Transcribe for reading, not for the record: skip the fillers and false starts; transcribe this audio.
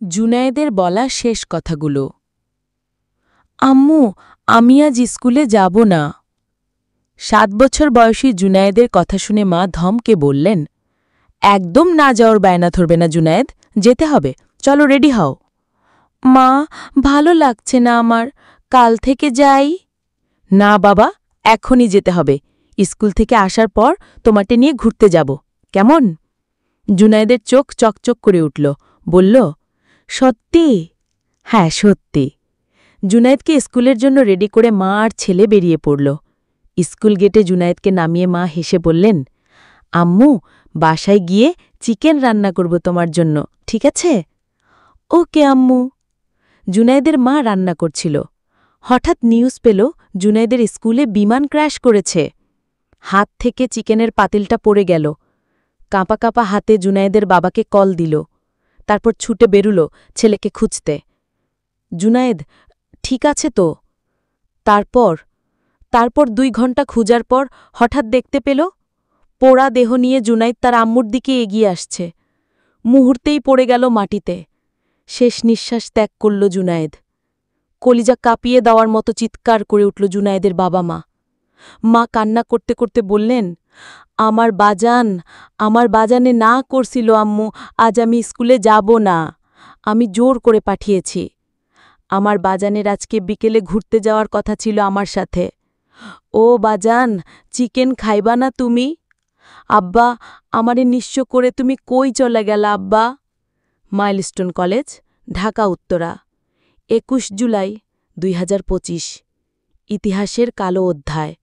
জুনায়েদের বলা শেষ কথাগুলো। আম্মু, আমি আজ স্কুলে যাব না। 7 বছর বয়সী জুনায়েদের কথা শুনে মা ধমকে বললেন, একদম না যাওয়ার বায়না ধরবে না জুনায়েদ, যেতে হবে, চলো রেডি হও। মা, ভালো লাগছে না আমার, কাল থেকে যাই। না বাবা, এখনই যেতে হবে, স্কুল থেকে আসার পর তোমাকে নিয়ে ঘুরতে যাব, কেমন? জুনায়েদের চোখ চকচক করে উঠল, বলল, সত্যি? হ্যাঁ সত্যি। জুনায়েদকে স্কুলের জন্য রেডি করে মা আর ছেলে বেরিয়ে পড়ল। স্কুল গেটে জুনায়েদকে নামিয়ে মা হেসে বললেন, আম্মু, বাসায় গিয়ে চিকেন রান্না করব তোমার জন্য, ঠিক আছে? ওকে আম্মু। জুনায়েদের মা রান্না করছিল। হঠাৎ নিউজ পেল জুনায়েদের স্কুলে বিমান ক্র্যাশ করেছে। হাত থেকে চিকেনের পাতিলটা পড়ে গেল। কাঁপা কাঁপা হাতে জুনায়েদের বাবাকে কল দিল। তারপর ছুটে বেরুল ছেলেকে খুঁজতে। জুনায়েদ, ঠিক আছে তো? তারপর 2 ঘন্টা খুঁজার পর হঠাৎ দেখতে পেল পোড়া দেহ নিয়ে জুনায়েদ তার আম্মুর দিকে এগিয়ে আসছে। মুহূর্তেই পড়ে গেল মাটিতে। শেষ নিঃশ্বাস ত্যাগ করল জুনায়েদ। কলিজা কাঁপিয়ে দেওয়ার মতো চিৎকার করে উঠল জুনায়েদের বাবা মা। মা কান্না করতে করতে বললেন, আমার বাজানে না করছিল আম্মু, আজ আমি স্কুলে যাব না, আমি জোর করে পাঠিয়েছি। আমার বাজানের আজকে বিকেলে ঘুরতে যাওয়ার কথা ছিল আমার সাথে। ও বাজান, চিকেন খাইবা না তুমি? আব্বা, আমারে নিঃস্ব করে তুমি কই চলে গেলা আব্বা? Milestone college, Dhaka Uttara, 21 July 2025। ইতিহাসের কালো অধ্যায়।